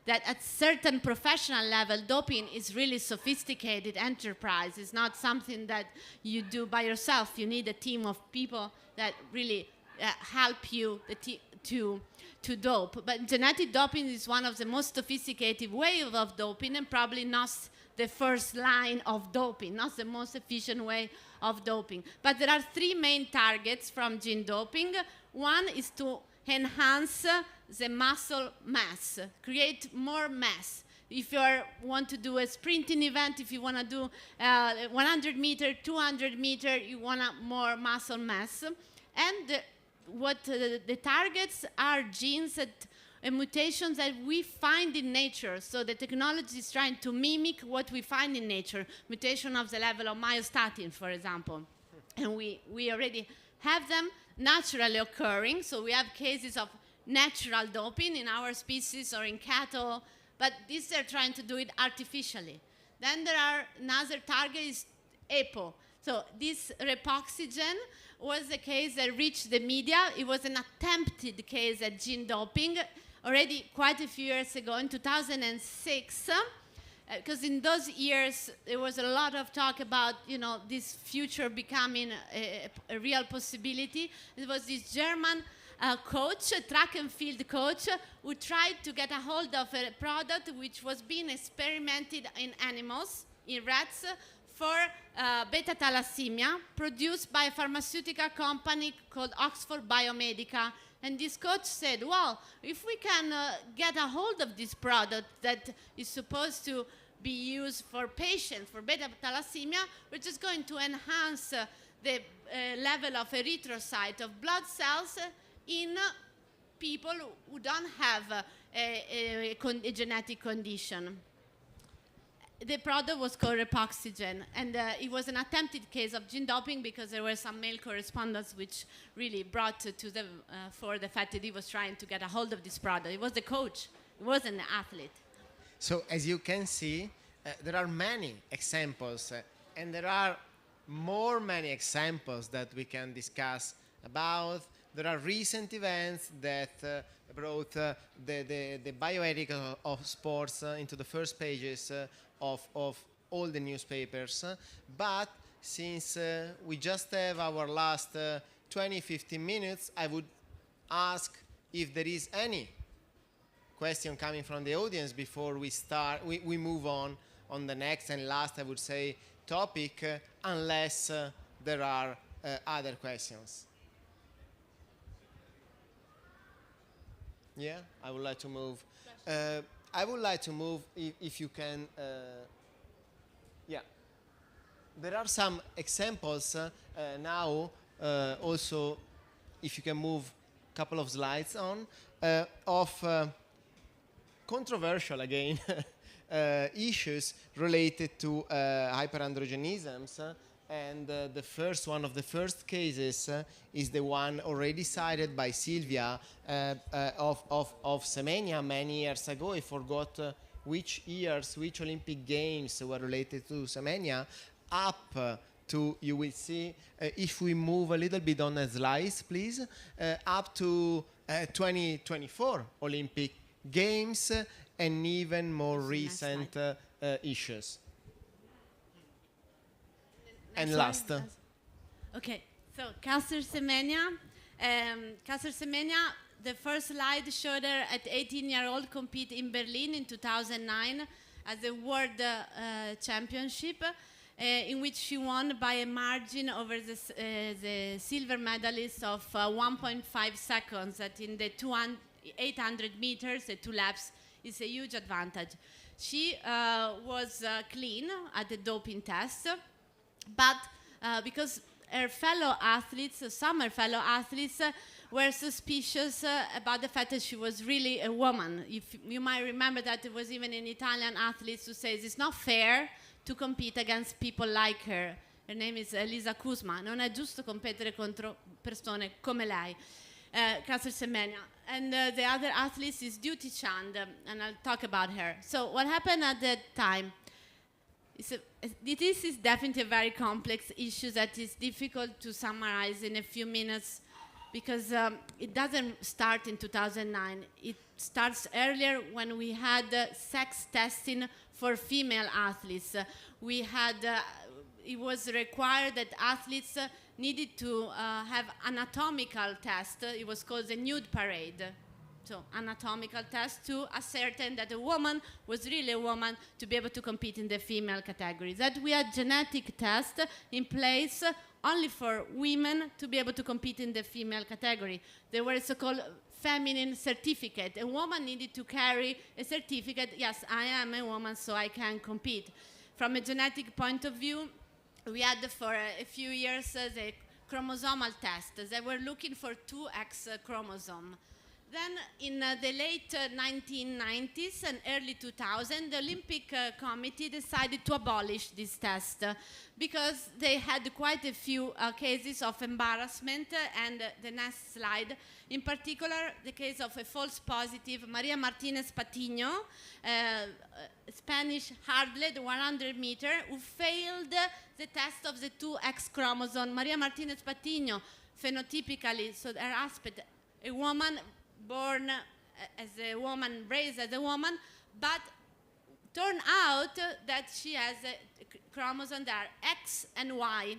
that at certain professional level, doping is really sophisticated enterprise. It's not something that you do by yourself. You need a team of people that really help you to dope. But genetic doping is one of the most sophisticated ways of doping, and probably not the first line of doping, not the most efficient way of doping. But there are three main targets from gene doping. One is to enhance the muscle mass, create more mass. If you want to do a sprinting event, if you want to do 100 meter, 200 meter, you want more muscle mass. And the targets are genes and mutations that we find in nature. So the technology is trying to mimic what we find in nature, mutation of the level of myostatin, for example. And we already have them naturally occurring. So we have cases of natural doping in our species or in cattle, but this they're trying to do it artificially. Then there are another target is EPO. So this repoxygen was a case that reached the media. It was an attempted case at gene doping already quite a few years ago, in 2006, because in those years there was a lot of talk about, this future becoming a real possibility. It was this German coach, a track and field coach, who tried to get a hold of a product which was being experimented in animals, in rats, for beta thalassemia, produced by a pharmaceutical company called Oxford Biomedica. And this coach said, well, if we can get a hold of this product that is supposed to be used for patients for beta thalassemia, we're just going to enhance the level of erythrocyte of blood cells in people who don't have a genetic condition. The product was called Repoxygen, and it was an attempted case of gene doping because there were some male correspondents which really brought to the for the fact that he was trying to get a hold of this product. It was the coach, it wasn't the athlete.
So as you can see, there are many examples, and there are many examples that we can discuss about. There are recent events that brought the bioethics of sports into the first pages of all the newspapers. But since we just have our last 20-15 minutes, I would ask if there is any question coming from the audience before we move on the next and last, I would say, topic, unless there are other questions. Yeah, I would like to move. I would like to move, if you can. Yeah, there are some examples now. Also, if you can move a couple of slides on of controversial again issues related to hyperandrogenisms And the first one of the first cases is the one already cited by Silvia of Semenya many years ago. I forgot which years, which Olympic Games were related to Semenya, up to, you will see, if we move a little bit on the slides, please, up to 2024 Olympic Games and even more recent issues. And last.
Okay, so Caster Semenya. Caster Semenya, the first slide showed her at 18-year-old compete in Berlin in 2009 at the World Championship, in which she won by a margin over the silver medalist of 1.5 seconds. That in the 800 meters, the 2 laps, is a huge advantage. She was clean at the doping test, but because her fellow athletes, some her fellow athletes, were suspicious about the fact that she was really a woman. You might remember that there was even an Italian athlete who says it's not fair to compete against people like her. Her name is Elisa Kuzma. Non è giusto competere contro persone come lei. Caster Semenya. And the other athlete is Duty Chand, and I'll talk about her. So what happened at that time? This is definitely a very complex issue that is difficult to summarize in a few minutes, because it doesn't start in 2009. It starts earlier when we had sex testing for female athletes. It was required that athletes needed to have anatomical test. It was called the nude parade. So anatomical test to ascertain that a woman was really a woman to be able to compete in the female category. That we had genetic tests in place only for women to be able to compete in the female category. There were so-called feminine certificate. A woman needed to carry a certificate, yes, I am a woman, so I can compete. From a genetic point of view, we had for a few years the chromosomal test. They were looking for 2X chromosome. Then in the late 1990s and early 2000, the Olympic Committee decided to abolish this test because they had quite a few cases of embarrassment. And the next slide, in particular, the case of a false positive, Maria Martinez Patiño, Spanish hurdler, the 100 meter, who failed the test of the 2X chromosome. Maria Martinez Patiño, phenotypically, so her aspect, a woman born as a woman, raised as a woman, but turned out that she has a chromosome that are X and Y.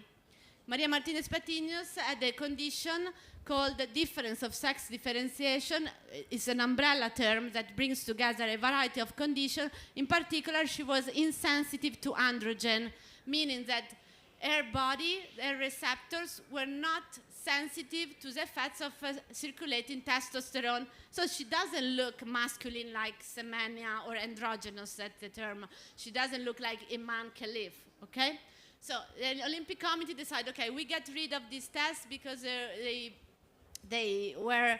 Maria Martinez Patiño had a condition called the difference of sex differentiation. It's an umbrella term that brings together a variety of conditions. In particular, she was insensitive to androgen, meaning that her body, her receptors were not sensitive to the effects of circulating testosterone. So she doesn't look masculine like Semenya or androgynous, that's the term. She doesn't look like Iman Khalif, okay? So the Olympic Committee decided, okay, we get rid of this test because they were,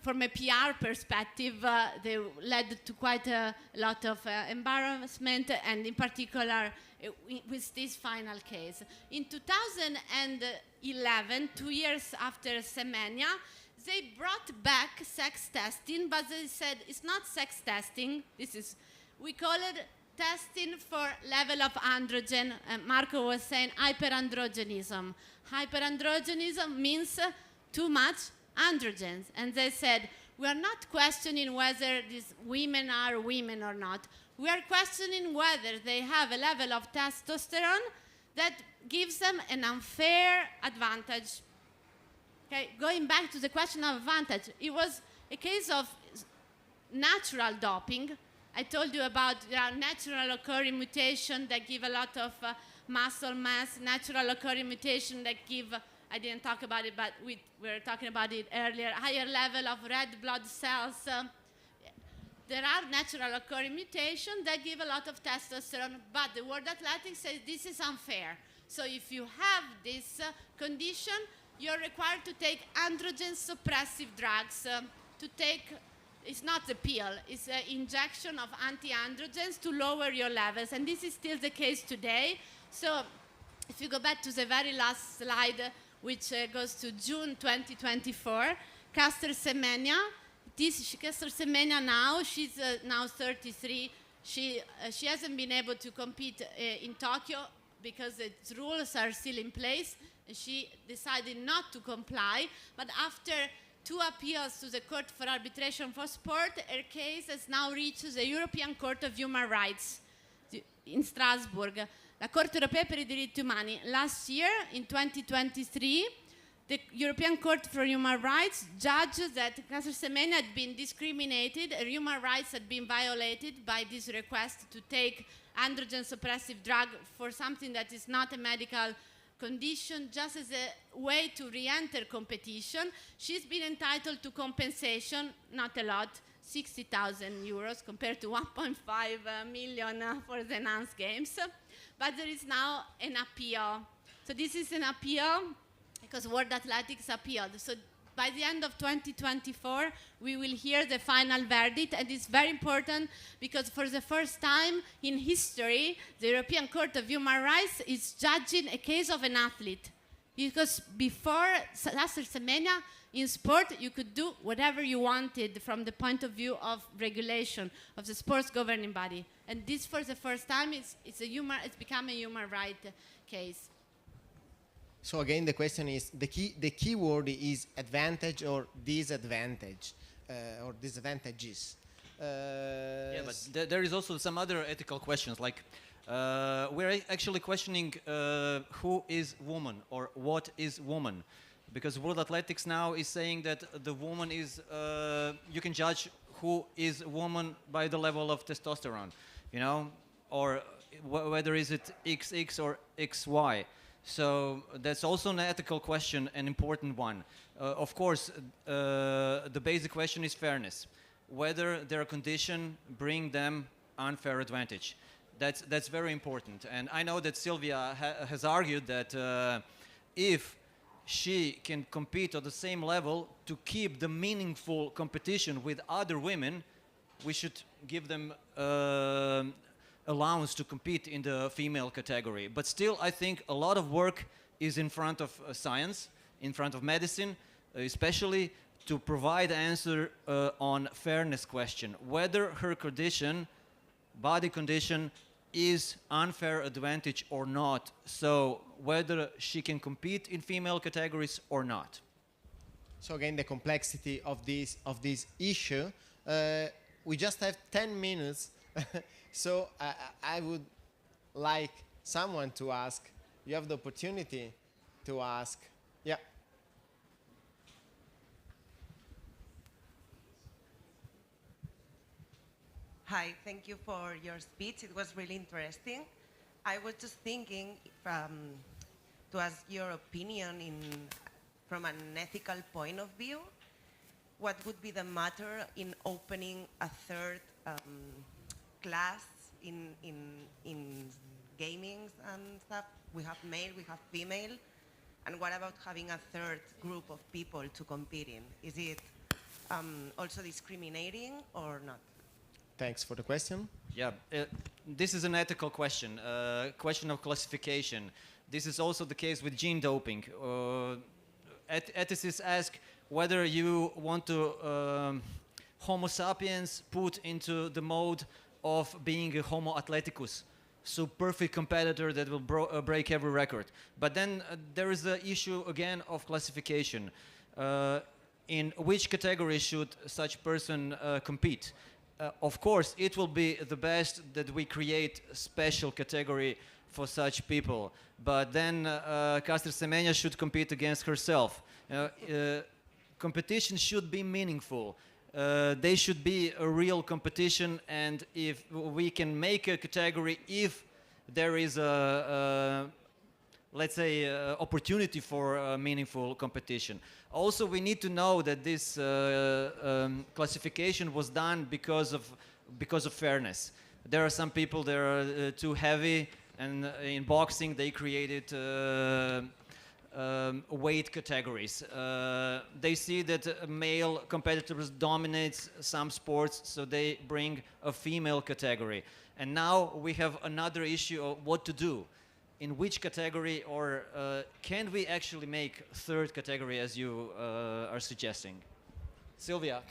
from a PR perspective, they led to quite a lot of embarrassment, and in particular with this final case. In 2011, 2 years after Semenya, they brought back sex testing, but they said it's not sex testing. We call it testing for level of androgen. Marco was saying hyperandrogenism. Hyperandrogenism means too much androgens. And they said, we are not questioning whether these women are women or not. We are questioning whether they have a level of testosterone that gives them an unfair advantage. Okay, going back to the question of advantage, it was a case of natural doping. I told you about there are natural occurring mutations that give a lot of muscle mass, natural occurring mutations that give, I didn't talk about it, but we were talking about it earlier, higher level of red blood cells. There are natural occurring mutations that give a lot of testosterone, but the World Athletics says this is unfair. So if you have this condition, you're required to take androgen suppressive drugs. It's not the pill, it's an injection of anti-androgens to lower your levels, and this is still the case today. So if you go back to the very last slide, which goes to June 2024, Caster Semenya. Caster Semenya now, she's now 33. She hasn't been able to compete in Tokyo because the rules are still in place. She decided not to comply, but after 2 appeals to the Court for Arbitration for Sport, her case has now reached the European Court of Human Rights in Strasbourg, la Corte Europea per i diritti umani. Last year, in 2023, the European Court for Human Rights judged that Caster Semenya had been discriminated, her human rights had been violated by this request to take androgen suppressive drug for something that is not a medical condition, just as a way to re-enter competition. She's been entitled to compensation, not a lot, 60,000 euros compared to 1.5 million for the Nantes Games. But there is now an appeal. So this is an appeal because World Athletics appealed. So by the end of 2024, we will hear the final verdict, and it's very important because for the first time in history, the European Court of Human Rights is judging a case of an athlete. Because before Caster Semenya, in sport, you could do whatever you wanted from the point of view of regulation, of the sports governing body. And this, for the first time, it's become a human right case.
So again, the question is, the key word is advantage or disadvantage, or disadvantages.
Yeah, but there is also some other ethical questions, like we're actually questioning who is woman or what is woman, because World Athletics now is saying that the woman is, you can judge who is woman by the level of testosterone, you know, or whether is it XX or XY. So that's also an ethical question, an important one. Of course, the basic question is fairness. Whether their condition bring them unfair advantage. That's very important. And I know that Silvia has argued that if she can compete at the same level to keep the meaningful competition with other women, we should give them allowance to compete in the female category. But still, I think a lot of work is in front of science, in front of medicine, especially to provide answer on fairness question, whether her condition, body condition, is unfair advantage or not. So whether she can compete in female categories or not.
So again, the complexity of this issue. We just have 10 minutes. So I would like someone to ask. You have the opportunity to ask. Yeah.
Hi, thank you for your speech. It was really interesting. I was just thinking to ask your opinion from an ethical point of view. What would be the matter in opening a third class in gaming and stuff? We have male, we have female, and what about having a third group of people to compete in? Is it also discriminating or not?
Thanks for the question.
Yeah, this is an ethical question, question of classification. This is also the case with gene doping. Ethicists ask whether you want to Homo sapiens put into the mode of being a Homo athleticus, so perfect competitor that will break every record. But then there is the issue again of classification. In which category should such person compete? Of course, it will be the best that we create a special category for such people. But then Caster Semenya should compete against herself. Competition should be meaningful. They should be a real competition, and if we can make a category, if there is a let's say opportunity for meaningful competition. Also, we need to know that this classification was done because of fairness. There are some people that are too heavy, and in boxing they created weight categories. They see that male competitors dominate some sports, so they bring a female category. And now we have another issue of what to do. in which category, or can we actually make third category as you are suggesting? Silvia.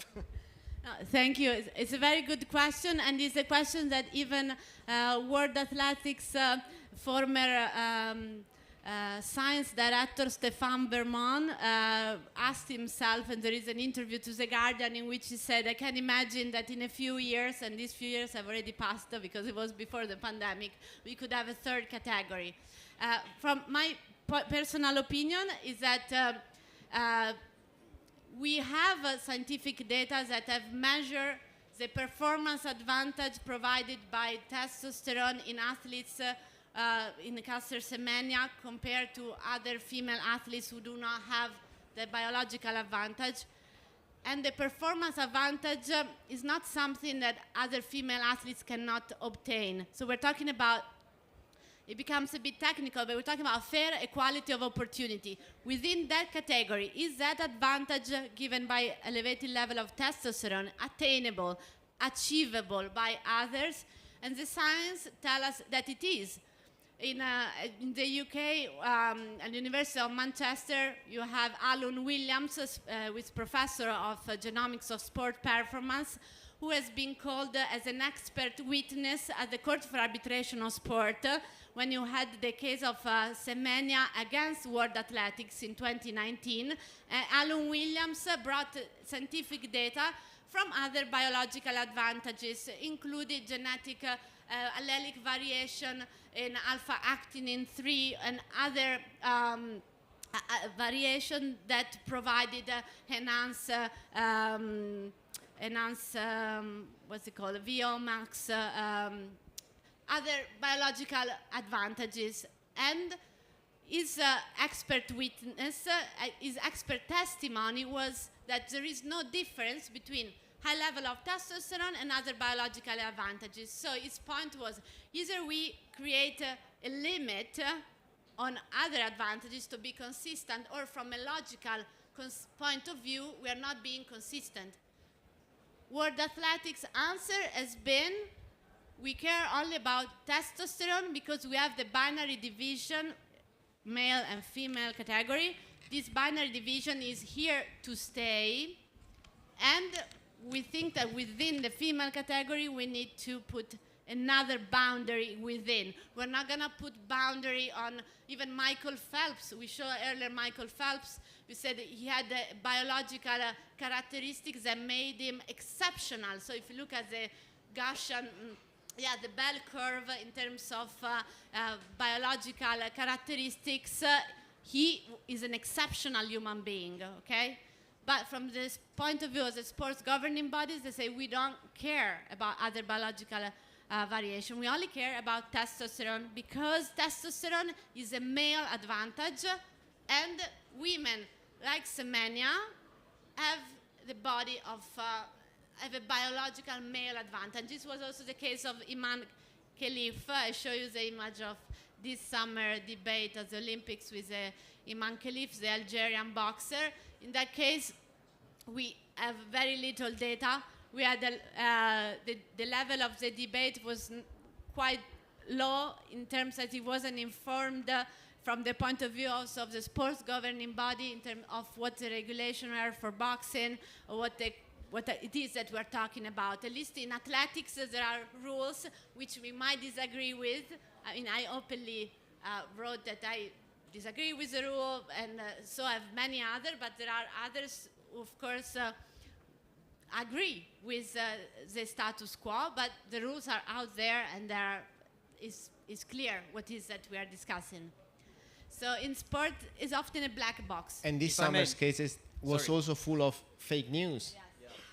Thank you. It's a very good question, and it's a question that even World Athletics former science director Stéphane Bermond asked himself, and there is an interview to The Guardian in which he said, I can imagine that in a few years, and these few years have already passed because it was before the pandemic, we could have a third category. From my personal opinion is that we have scientific data that have measured the performance advantage provided by testosterone in athletes in cluster semenia compared to other female athletes who do not have the biological advantage. And the performance advantage is not something that other female athletes cannot obtain. So we're talking about, it becomes a bit technical, but we're talking about fair equality of opportunity. Within that category, is that advantage given by elevated level of testosterone attainable, achievable by others? And the science tells us that it is. In the UK, at the University of Manchester, you have Alan Williams, who is professor of genomics of sport performance, who has been called as an expert witness at the Court for Arbitration of Sport when you had the case of Semenya against World Athletics in 2019. Alan Williams brought scientific data from other biological advantages, including genetic allelic variation in alpha-actinin 3 and other variation that provided what's it called, VO-max, other biological advantages. And his expert witness, his expert testimony was that there is no difference between high level of testosterone and other biological advantages. So his point was, either we create a limit on other advantages to be consistent, or from a logical point of view, we are not being consistent. World Athletics' answer has been, we care only about testosterone because we have the binary division, male and female category. This binary division is here to stay, and we think that within the female category, we need to put another boundary within. We're not gonna put boundary on even Michael Phelps. We showed earlier Michael Phelps. We said he had biological characteristics that made him exceptional. So if you look at the Gaussian, the bell curve in terms of biological characteristics, he is an exceptional human being, okay? But from this point of view, as a sports governing bodies, they say we don't care about other biological variation. We only care about testosterone because testosterone is a male advantage, and women, like Semenya, have the body of, have a biological male advantage. This was also the case of Iman Khelif. I show you the image of this summer debate at the Olympics with Iman Khelif, the Algerian boxer. In that case, we have very little data. We had the level of the debate was quite low in terms that it wasn't informed from the point of view also of the sports governing body in terms of what the regulation are for boxing, or what it is that we're talking about. At least in athletics, there are rules which we might disagree with. I mean, I openly wrote that I disagree with the rule, and so have many others, but there are others who, of course, agree with the status quo, but the rules are out there, and it's clear what is that we are discussing. So in sport, it's often a black box.
And this summer's cases was also full of fake news,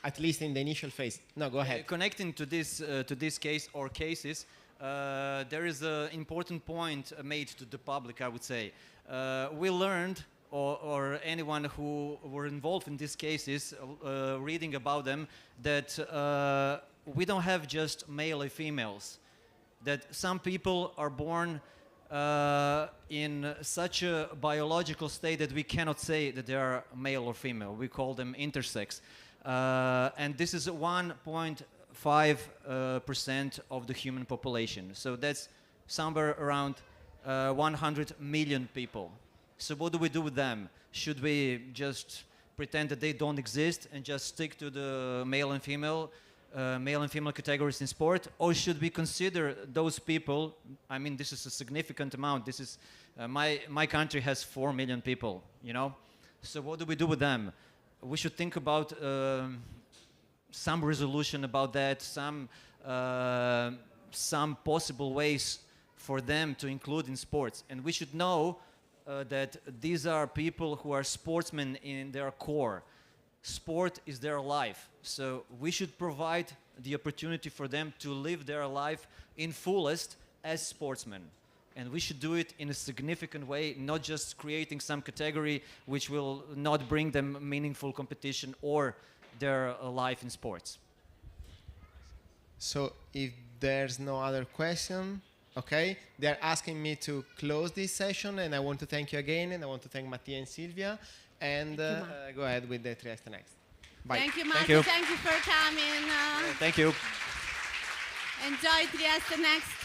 at least in the initial phase. No, go ahead.
Connecting to this case or cases, there is an important point made to the public, I would say. We learned, or anyone who were involved in these cases, reading about them, that we don't have just male or females, that some people are born in such a biological state that we cannot say that they are male or female. We call them intersex. And this is 1.5% of the human population. So that's somewhere around 100 million people. So what do we do with them? Should we just pretend that they don't exist and just stick to the male and female categories in sport, or should we consider those people? I mean, this is a significant amount. This is my country has 4 million people, you know. So what do we do with them? We should think about some resolution about that, some possible ways for them to include in sports. And we should know that these are people who are sportsmen in their core. Sport is their life. So we should provide the opportunity for them to live their life in fullest as sportsmen. And we should do it in a significant way, not just creating some category which will not bring them meaningful competition or their life in sports.
So if there's no other question, okay, they're asking me to close this session, and I want to thank you again, and I want to thank Matija and Silvia, and go ahead with the Trieste Next. Bye.
Thank you, Marco.
Thank you.
Thank you for coming.
Thank you.
Enjoy Trieste Next.